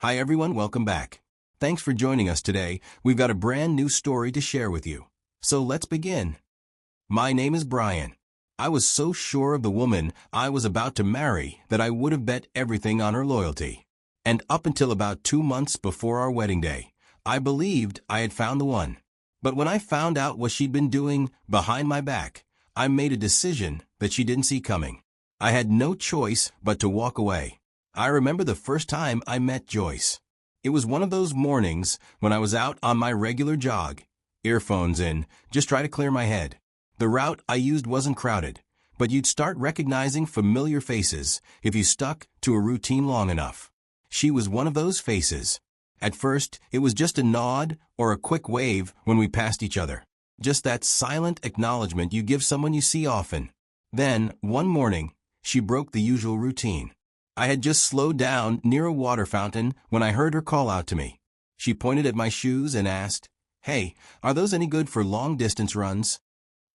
Hi everyone, welcome back. Thanks for joining us today. We've got a brand new story to share with you. So let's begin. My name is Brian. I was so sure of the woman I was about to marry that I would have bet everything on her loyalty. And up until about 2 months before our wedding day, I believed I had found the one. But when I found out what she'd been doing behind my back, I made a decision that she didn't see coming. I had no choice but to walk away. I remember the first time I met Joyce. It was one of those mornings when I was out on my regular jog, earphones in, just try to clear my head. The route I used wasn't crowded, but you'd start recognizing familiar faces if you stuck to a routine long enough. She was one of those faces. At first, it was just a nod or a quick wave when we passed each other. Just that silent acknowledgement you give someone you see often. Then, one morning, she broke the usual routine. I had just slowed down near a water fountain when I heard her call out to me. She pointed at my shoes and asked, "Hey, are those any good for long-distance runs?"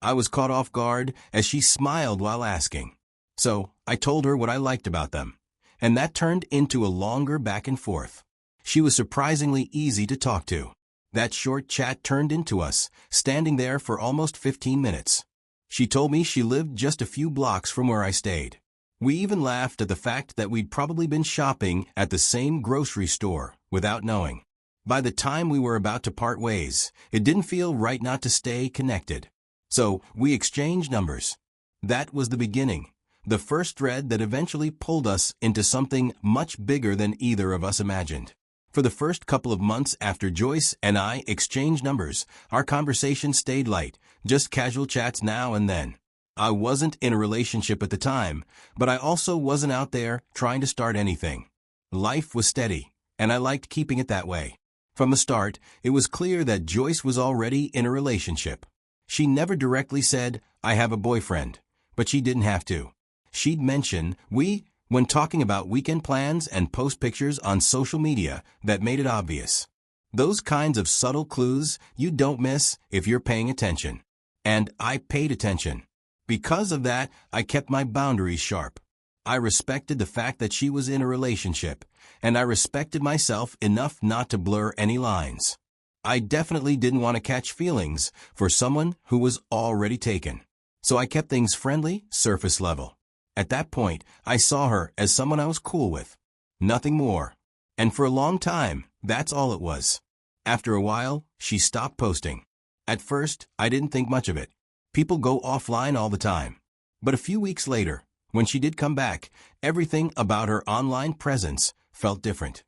I was caught off guard as she smiled while asking. So, I told her what I liked about them. And that turned into a longer back and forth. She was surprisingly easy to talk to. That short chat turned into us, standing there for almost 15 minutes. She told me she lived just a few blocks from where I stayed. We even laughed at the fact that we'd probably been shopping at the same grocery store without knowing. By the time we were about to part ways, it didn't feel right not to stay connected. So, we exchanged numbers. That was the beginning, the first thread that eventually pulled us into something much bigger than either of us imagined. For the first couple of months after Joyce and I exchanged numbers, our conversation stayed light, just casual chats now and then. I wasn't in a relationship at the time, but I also wasn't out there trying to start anything. Life was steady, and I liked keeping it that way. From the start, it was clear that Joyce was already in a relationship. She never directly said, "I have a boyfriend," but she didn't have to. She'd mention when talking about weekend plans and post pictures on social media that made it obvious. Those kinds of subtle clues you don't miss if you're paying attention. And I paid attention. Because of that, I kept my boundaries sharp. I respected the fact that she was in a relationship, and I respected myself enough not to blur any lines. I definitely didn't want to catch feelings for someone who was already taken. So I kept things friendly, surface level. At that point, I saw her as someone I was cool with. Nothing more. And for a long time, that's all it was. After a while, she stopped posting. At first, I didn't think much of it. People go offline all the time. But a few weeks later, when she did come back, everything about her online presence felt different.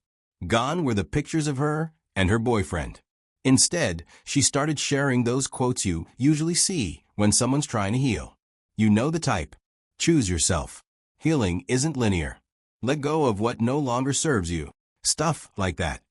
Gone were the pictures of her and her boyfriend. Instead, she started sharing those quotes you usually see when someone's trying to heal. You know the type. Choose yourself. Healing isn't linear. Let go of what no longer serves you. Stuff like that.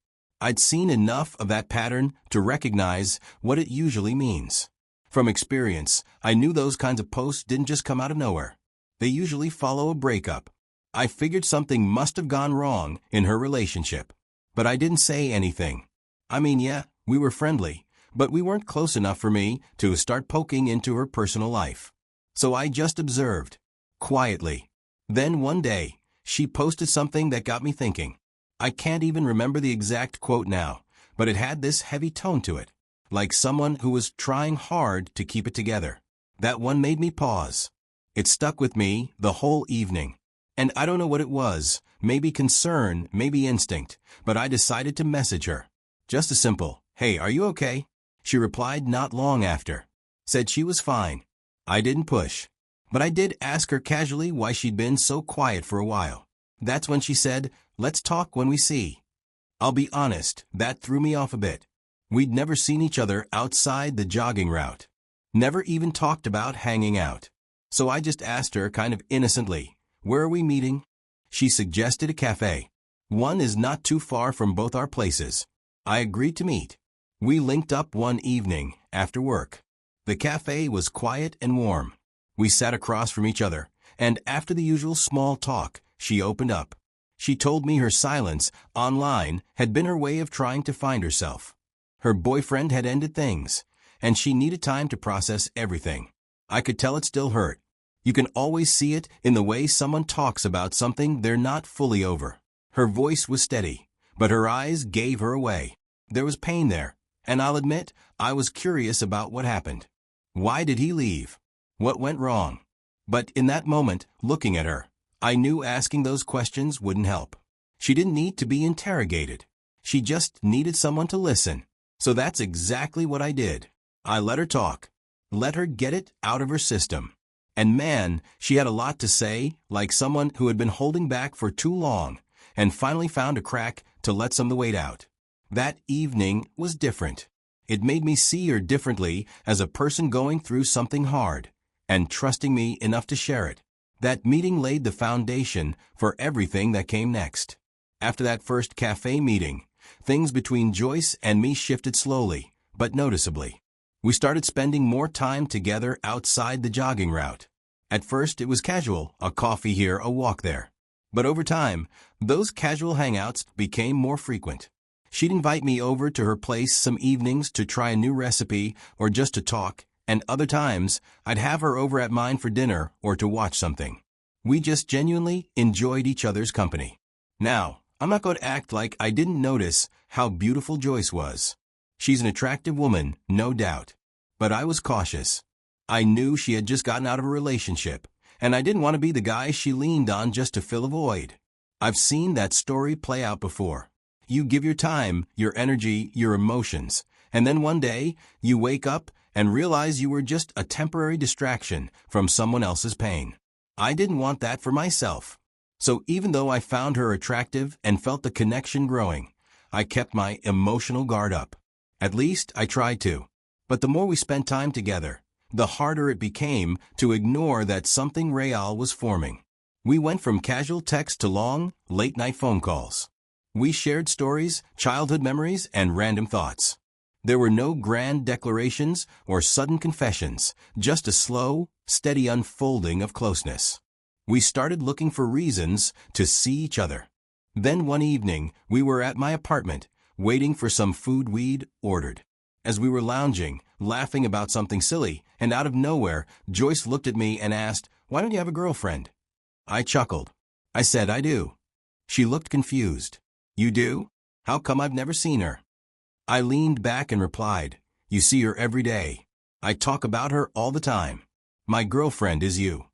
I'd seen enough of that pattern to recognize what it usually means. From experience, I knew those kinds of posts didn't just come out of nowhere. They usually follow a breakup. I figured something must have gone wrong in her relationship. But I didn't say anything. I mean, yeah, we were friendly, but we weren't close enough for me to start poking into her personal life. So I just observed. Quietly. Then one day, she posted something that got me thinking. I can't even remember the exact quote now, but it had this heavy tone to it. Like someone who was trying hard to keep it together. That one made me pause. It stuck with me the whole evening. And I don't know what it was, maybe concern, maybe instinct, but I decided to message her. Just a simple, "Hey, are you okay?" She replied not long after. Said she was fine. I didn't push. But I did ask her casually why she'd been so quiet for a while. That's when she said, "Let's talk when we see." I'll be honest, that threw me off a bit. We'd never seen each other outside the jogging route. Never even talked about hanging out. So I just asked her kind of innocently, "Where are we meeting?" She suggested a cafe. One is not too far from both our places. I agreed to meet. We linked up one evening after work. The cafe was quiet and warm. We sat across from each other, and after the usual small talk, she opened up. She told me her silence online had been her way of trying to find herself. Her boyfriend had ended things, and she needed time to process everything. I could tell it still hurt. You can always see it in the way someone talks about something they're not fully over. Her voice was steady, but her eyes gave her away. There was pain there, and I'll admit, I was curious about what happened. Why did he leave? What went wrong? But in that moment, looking at her, I knew asking those questions wouldn't help. She didn't need to be interrogated. She just needed someone to listen. So that's exactly what I did. I let her talk. Let her get it out of her system. And man, she had a lot to say, like someone who had been holding back for too long, and finally found a crack to let some of the weight out. That evening was different. It made me see her differently as a person going through something hard, and trusting me enough to share it. That meeting laid the foundation for everything that came next. After that first cafe meeting, things between Joyce and me shifted slowly, but noticeably. We started spending more time together outside the jogging route. At first it was casual, a coffee here, a walk there. But over time, those casual hangouts became more frequent. She'd invite me over to her place some evenings to try a new recipe or just to talk, and other times I'd have her over at mine for dinner or to watch something. We just genuinely enjoyed each other's company. Now, I'm not going to act like I didn't notice how beautiful Joyce was. She's an attractive woman, no doubt. But I was cautious. I knew she had just gotten out of a relationship, and I didn't want to be the guy she leaned on just to fill a void. I've seen that story play out before. You give your time, your energy, your emotions, and then one day, you wake up and realize you were just a temporary distraction from someone else's pain. I didn't want that for myself. So even though I found her attractive and felt the connection growing, I kept my emotional guard up. At least I tried to. But the more we spent time together, the harder it became to ignore that something real was forming. We went from casual text to long, late-night phone calls. We shared stories, childhood memories, and random thoughts. There were no grand declarations or sudden confessions, just a slow, steady unfolding of closeness. We started looking for reasons to see each other. Then one evening, we were at my apartment, waiting for some food we'd ordered. As we were lounging, laughing about something silly, and out of nowhere, Joyce looked at me and asked, "Why don't you have a girlfriend?" I chuckled. I said, "I do." She looked confused. "You do? How come I've never seen her?" I leaned back and replied, "You see her every day. I talk about her all the time. My girlfriend is you."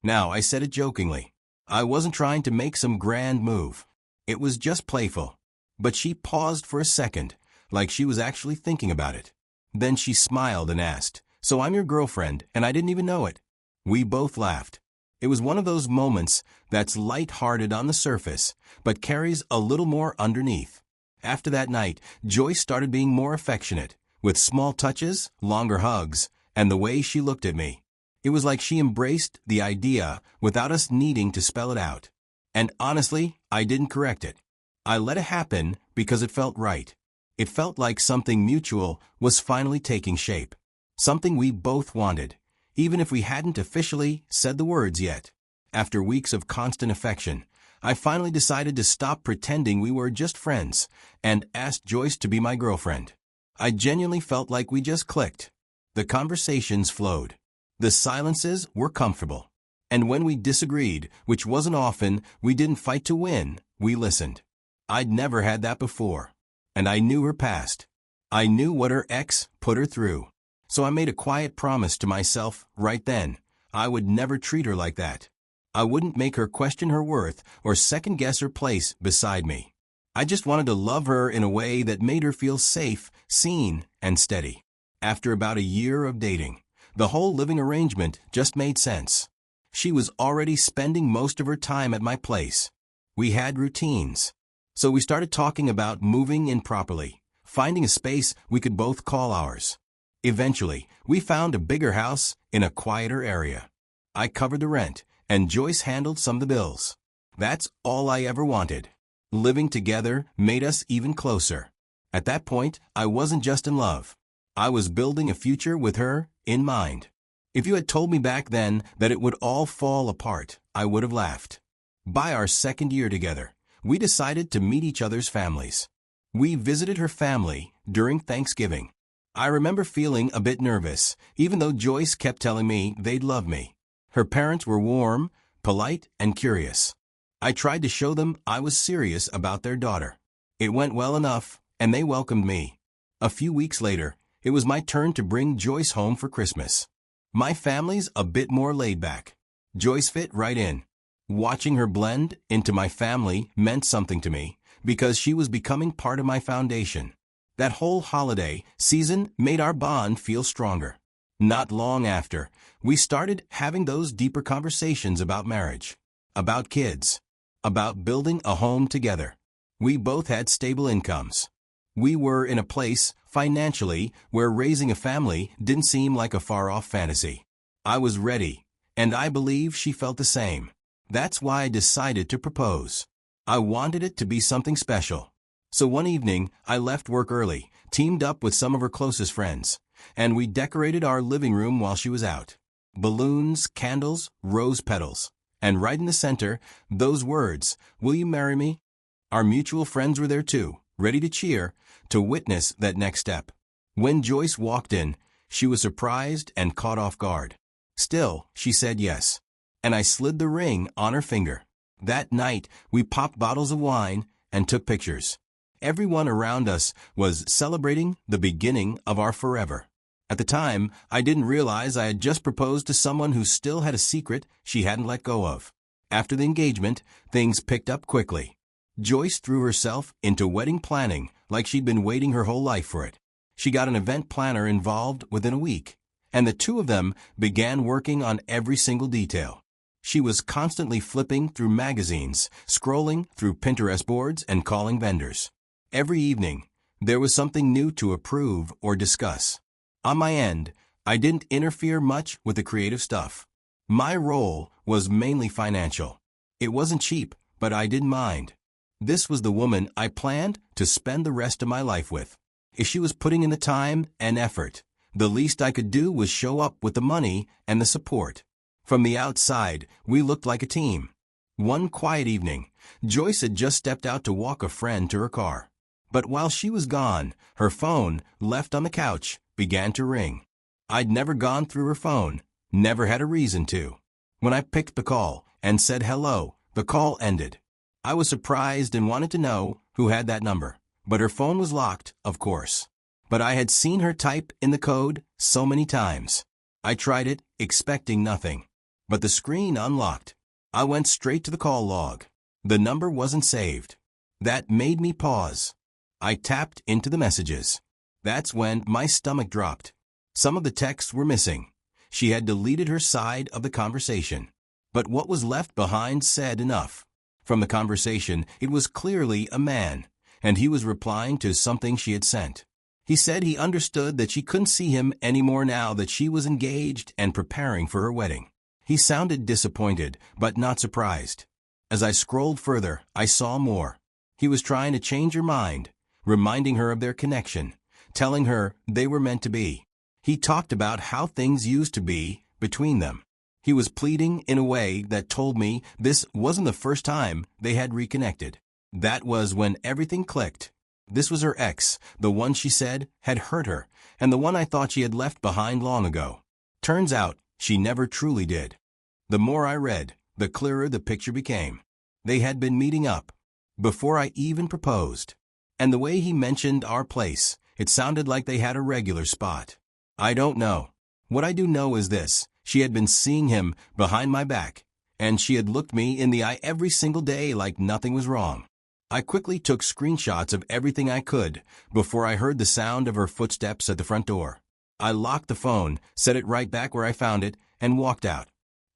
Now, I said it jokingly. I wasn't trying to make some grand move. It was just playful. But she paused for a second, like she was actually thinking about it. Then she smiled and asked, "So I'm your girlfriend, and I didn't even know it?" We both laughed. It was one of those moments that's light-hearted on the surface, but carries a little more underneath. After that night, Joyce started being more affectionate, with small touches, longer hugs, and the way she looked at me. It was like she embraced the idea without us needing to spell it out. And honestly, I didn't correct it. I let it happen because it felt right. It felt like something mutual was finally taking shape. Something we both wanted, even if we hadn't officially said the words yet. After weeks of constant affection, I finally decided to stop pretending we were just friends and asked Joyce to be my girlfriend. I genuinely felt like we just clicked. The conversations flowed. The silences were comfortable. And when we disagreed, which wasn't often, we didn't fight to win, we listened. I'd never had that before. And I knew her past. I knew what her ex put her through. So I made a quiet promise to myself right then. I would never treat her like that. I wouldn't make her question her worth or second-guess her place beside me. I just wanted to love her in a way that made her feel safe, seen, and steady. After about a year of dating, the whole living arrangement just made sense. She was already spending most of her time at my place. We had routines. So we started talking about moving in properly, finding a space we could both call ours. Eventually, we found a bigger house in a quieter area. I covered the rent, and Joyce handled some of the bills. That's all I ever wanted. Living together made us even closer. At that point, I wasn't just in love. I was building a future with her in mind. If you had told me back then that it would all fall apart, I would have laughed. By our second year together, we decided to meet each other's families. We visited her family during Thanksgiving. I remember feeling a bit nervous, even though Joyce kept telling me they'd love me. Her parents were warm, polite, and curious. I tried to show them I was serious about their daughter. It went well enough, and they welcomed me. A few weeks later, it was my turn to bring Joyce home for Christmas. My family's a bit more laid back. Joyce fit right in. Watching her blend into my family meant something to me because she was becoming part of my foundation. That whole holiday season made our bond feel stronger. Not long after, we started having those deeper conversations about marriage, about kids, about building a home together. We both had stable incomes. We were in a place, financially, where raising a family didn't seem like a far-off fantasy. I was ready, and I believe she felt the same. That's why I decided to propose. I wanted it to be something special. So one evening, I left work early, teamed up with some of her closest friends, and we decorated our living room while she was out. Balloons, candles, rose petals, and right in the center, those words, "Will you marry me?" Our mutual friends were there too, ready to cheer, to witness that next step. When Joyce walked in, she was surprised and caught off guard. Still, she said yes, and I slid the ring on her finger. That night, we popped bottles of wine and took pictures. Everyone around us was celebrating the beginning of our forever. At the time, I didn't realize I had just proposed to someone who still had a secret she hadn't let go of. After the engagement, things picked up quickly. Joyce threw herself into wedding planning like she'd been waiting her whole life for it. She got an event planner involved within a week, and the two of them began working on every single detail. She was constantly flipping through magazines, scrolling through Pinterest boards, and calling vendors. Every evening, there was something new to approve or discuss. On my end, I didn't interfere much with the creative stuff. My role was mainly financial. It wasn't cheap, but I didn't mind. This was the woman I planned to spend the rest of my life with. If she was putting in the time and effort, the least I could do was show up with the money and the support. From the outside, we looked like a team. One quiet evening, Joyce had just stepped out to walk a friend to her car. But while she was gone, her phone, left on the couch, began to ring. I'd never gone through her phone, never had a reason to. When I picked the call and said hello, the call ended. I was surprised and wanted to know who had that number, but her phone was locked, of course. But I had seen her type in the code so many times. I tried it, expecting nothing. But the screen unlocked. I went straight to the call log. The number wasn't saved. That made me pause. I tapped into the messages. That's when my stomach dropped. Some of the texts were missing. She had deleted her side of the conversation. But what was left behind said enough. From the conversation, it was clearly a man, and he was replying to something she had sent. He said he understood that she couldn't see him anymore now that she was engaged and preparing for her wedding. He sounded disappointed, but not surprised. As I scrolled further, I saw more. He was trying to change her mind, reminding her of their connection, telling her they were meant to be. He talked about how things used to be between them. He was pleading in a way that told me this wasn't the first time they had reconnected. That was when everything clicked. This was her ex, the one she said had hurt her, and the one I thought she had left behind long ago. Turns out, she never truly did. The more I read, the clearer the picture became. They had been meeting up before I even proposed. And the way he mentioned our place, it sounded like they had a regular spot. I don't know. What I do know is this. She had been seeing him behind my back, and she had looked me in the eye every single day like nothing was wrong. I quickly took screenshots of everything I could before I heard the sound of her footsteps at the front door. I locked the phone, set it right back where I found it, and walked out.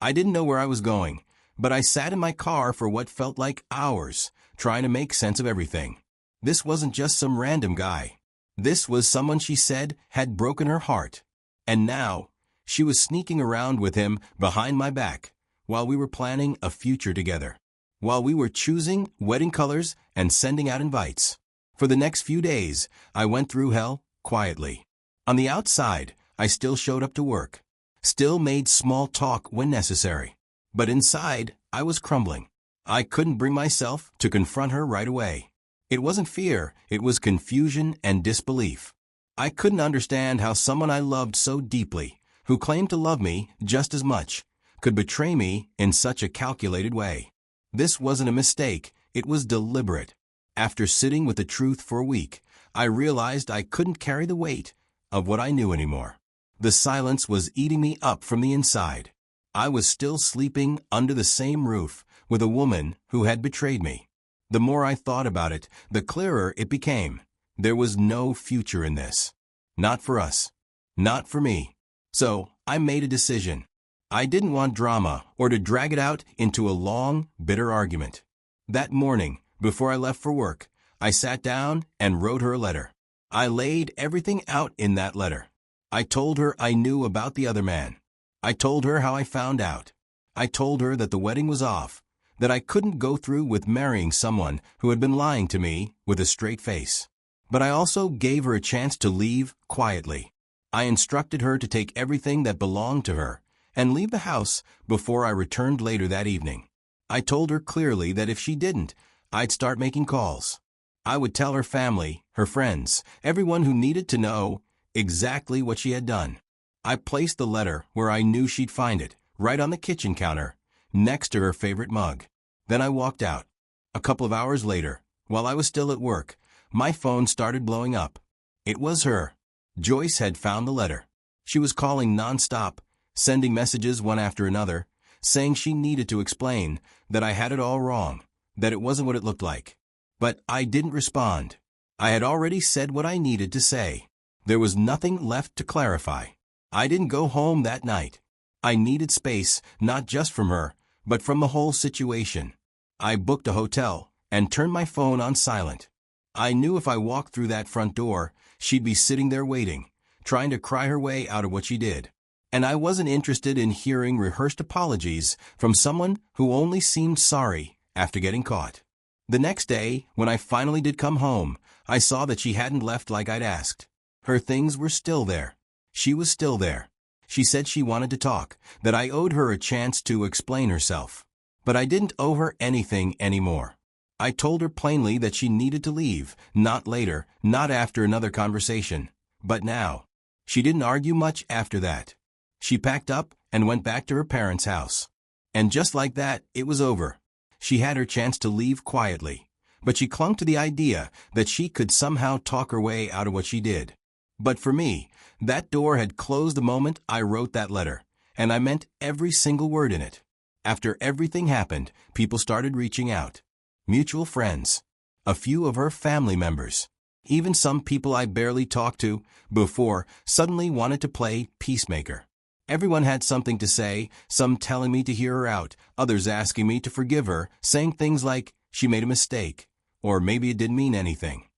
I didn't know where I was going, but I sat in my car for what felt like hours, trying to make sense of everything. This wasn't just some random guy. This was someone she said had broken her heart. And now, she was sneaking around with him behind my back while we were planning a future together. While we were choosing wedding colors and sending out invites. For the next few days, I went through hell quietly. On the outside, I still showed up to work. Still made small talk when necessary. But inside, I was crumbling. I couldn't bring myself to confront her right away. It wasn't fear, it was confusion and disbelief. I couldn't understand how someone I loved so deeply, who claimed to love me just as much, could betray me in such a calculated way. This wasn't a mistake, it was deliberate. After sitting with the truth for a week, I realized I couldn't carry the weight of what I knew anymore. The silence was eating me up from the inside. I was still sleeping under the same roof with a woman who had betrayed me. The more I thought about it, the clearer it became. There was no future in this. Not for us. Not for me. So, I made a decision. I didn't want drama or to drag it out into a long, bitter argument. That morning, before I left for work, I sat down and wrote her a letter. I laid everything out in that letter. I told her I knew about the other man. I told her how I found out. I told her that the wedding was off, that I couldn't go through with marrying someone who had been lying to me with a straight face. But I also gave her a chance to leave quietly. I instructed her to take everything that belonged to her and leave the house before I returned later that evening. I told her clearly that if she didn't, I'd start making calls. I would tell her family, her friends, everyone who needed to know exactly what she had done. I placed the letter where I knew she'd find it, right on the kitchen counter, next to her favorite mug. Then I walked out. A couple of hours later, while I was still at work, my phone started blowing up. It was her. Joyce had found the letter. She was calling nonstop, sending messages one after another, saying she needed to explain that I had it all wrong, that it wasn't what it looked like. But I didn't respond. I had already said what I needed to say. There was nothing left to clarify. I didn't go home that night. I needed space, not just from her, but from the whole situation. I booked a hotel and turned my phone on silent. I knew if I walked through that front door, she'd be sitting there waiting, trying to cry her way out of what she did. And I wasn't interested in hearing rehearsed apologies from someone who only seemed sorry after getting caught. The next day, when I finally did come home, I saw that she hadn't left like I'd asked. Her things were still there. She was still there. She said she wanted to talk, that I owed her a chance to explain herself. But I didn't owe her anything anymore. I told her plainly that she needed to leave, not later, not after another conversation, but now. She didn't argue much after that. She packed up and went back to her parents' house. And just like that, it was over. She had her chance to leave quietly, but she clung to the idea that she could somehow talk her way out of what she did. But for me, that door had closed the moment I wrote that letter, and I meant every single word in it. After everything happened, people started reaching out. Mutual friends. A few of her family members. Even some people I barely talked to before suddenly wanted to play peacemaker. Everyone had something to say, some telling me to hear her out, others asking me to forgive her, saying things like, she made a mistake, or maybe it didn't mean anything.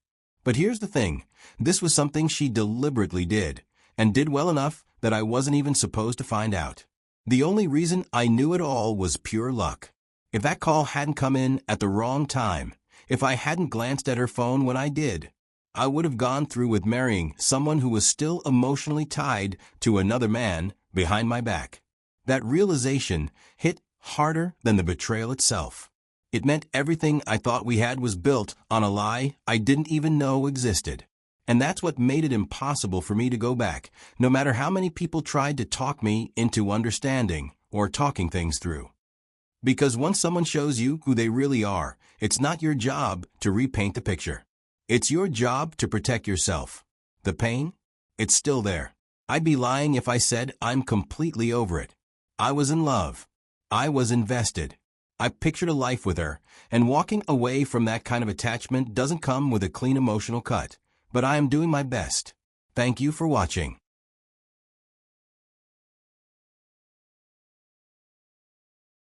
But here's the thing, this was something she deliberately did, and did well enough that I wasn't even supposed to find out. The only reason I knew it all was pure luck. If that call hadn't come in at the wrong time, if I hadn't glanced at her phone when I did, I would have gone through with marrying someone who was still emotionally tied to another man behind my back. That realization hit harder than the betrayal itself. It meant everything I thought we had was built on a lie I didn't even know existed. And that's what made it impossible for me to go back, no matter how many people tried to talk me into understanding or talking things through. Because once someone shows you who they really are, it's not your job to repaint the picture. It's your job to protect yourself. The pain? It's still there. I'd be lying if I said I'm completely over it. I was in love. I was invested. I pictured a life with her, and walking away from that kind of attachment doesn't come with a clean emotional cut. But I am doing my best. Thank you for watching.